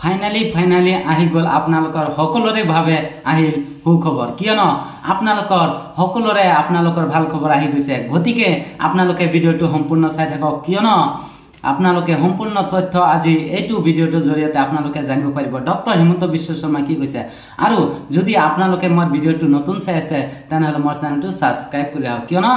finally আহি গ'ল আপোনালোকৰ সকলোৰে ভাৱে আহিল সুখবৰ কিয়নো আপোনালোকৰ সকলোৰে আপোনালোকৰ ভাল খবৰ আহি গৈছে গতিকে আপোনালোকে ভিডিঅটো সম্পূৰ্ণ চাই থাকক কিয়নো আপোনালোকে সম্পূৰ্ণ তথ্য আজি এইটো ভিডিঅটোৰ জৰিয়তে আপোনালোকে জানিব পাৰিব ডক্টৰ হিমন্ত বিশ্ব শৰ্মা কি কৈছে আৰু যদি আপোনালোকে মোৰ ভিডিঅটো নতুন চাই আছে তেনেহলে মোৰ চেনেলটো সাবস্ক্ৰাইব কৰি ৰাখক কিয়নো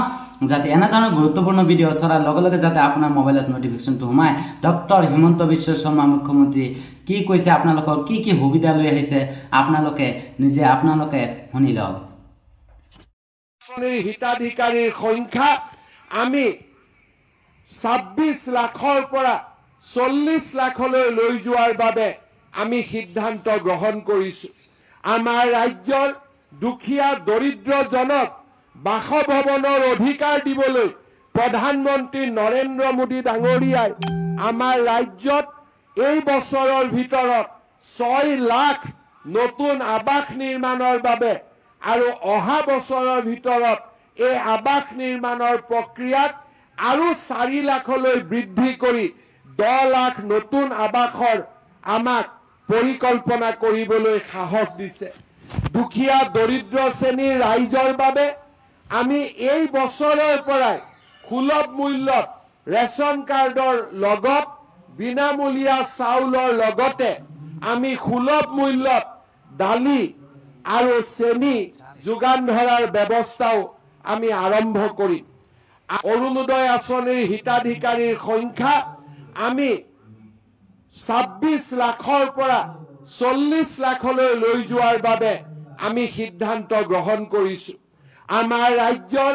যাতে এনে ধৰণৰ গুৰুত্বপূৰ্ণ ভিডিঅ চৰাৰ লগে লগে যাতে আপোনাৰ মোবাইলত নোটিফিকেশনটো সোমায় ডক্টৰ হিমন্ত বিশ্ব শৰ্মা মুখ্যমন্ত্ৰী কি কৈছে আপোনালোকৰ কি কি সুবিধা লৈ আহিছে আপোনালোকে নিজে আপোনালোকে শুনি লওক হিতাধিকাৰীৰ সংখ্যা আমি 26 লাখৰ পৰা 40 লাখলৈ লৈ যোৱাৰ বাবে আমি সিদ্ধান্ত গ্ৰহণ কৰিছো আমাৰ ৰাজ্যৰ দুখীয়া দৰিদ্ৰজনক বাসভৱনৰ অধিকাৰ দিবলৈ প্ৰধানমন্ত্ৰী নৰেন্দ্ৰ মোদী ডাঙৰীয়াই আমাৰ ৰাজ্যত এই বছৰৰ ভিতৰত 6 লাখ নতুন আবাস নিৰ্মাণৰ বাবে আৰু অহা বছৰৰ ভিতৰত এই আবাস নিৰ্মাণৰ প্ৰক্ৰিয়াত আৰু 4 লাখলৈ বৃদ্ধি কৰি 10 লাখ নতুন আবাসৰ আমাক পৰিকল্পনা কৰিবলৈ সাহস দিছে দুখীয়া দৰিদ্ৰ শ্ৰেণীৰ ৰাইজৰ বাবে আমি এই বছৰৰ পৰাই সুলভ মূল্যত ৰেচন কাৰ্ডৰ লগত বিনামূলীয়া চাউলৰ লগতে আমি সুলভ মূল্যত দালি আৰু চেনি যোগান ধৰাৰ ব্যৱস্থাও আমি আৰম্ভ কৰিম অৰুণোদয় আঁচনিৰ হিতাধিকাৰীৰ সংখ্যা আমি 26 লাখৰ পৰা 40 লাখলৈ লৈ যোৱাৰ বাবে আমি সিদ্ধান্ত গ্ৰহণ কৰিছো আমাৰ ৰাজ্যৰ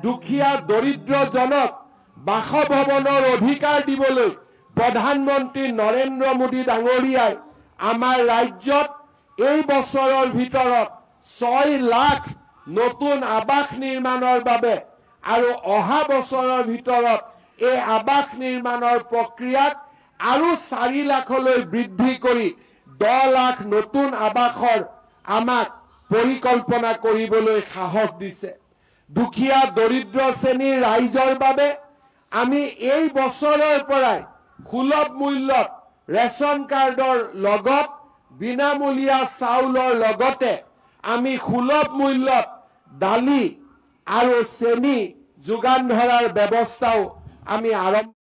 দুখীয়া দৰিদ্ৰজনক বাসভৱনৰ অধিকাৰ দিবলৈ প্ৰধানমন্ত্ৰী নৰেন্দ্ৰ মোদী ডাঙৰীয়াই আমাৰ ৰাজ্যত এই বছৰৰ ভিতৰত 6 লাখ নতুন আবাস নিৰ্মাণৰ বাবে আৰু অহা বছৰৰ ভিতৰত এই আবাস নিৰ্মাণৰ প্ৰক্ৰিয়াত আৰু 4 লাখলৈ বৃদ্ধি কৰি 10 লাখ নতুন আবাসৰ আমাক পৰিকল্পনা কৰিবলৈ সাহস দিছে দুখীয়া দৰিদ্ৰ শ্ৰেণীৰ ৰাইজৰ বাবে আমি এই বছৰৰ পৰাই সুলভ মূল্যত ৰেচন কাৰ্ডৰ লগত বিনামূলীয়া চাউলৰ লগতে আমি সুলভ মূল্যত দালি আৰু চেনি যোগান ধৰাৰ ব্যৱস্থাও আমি আৰম্ভ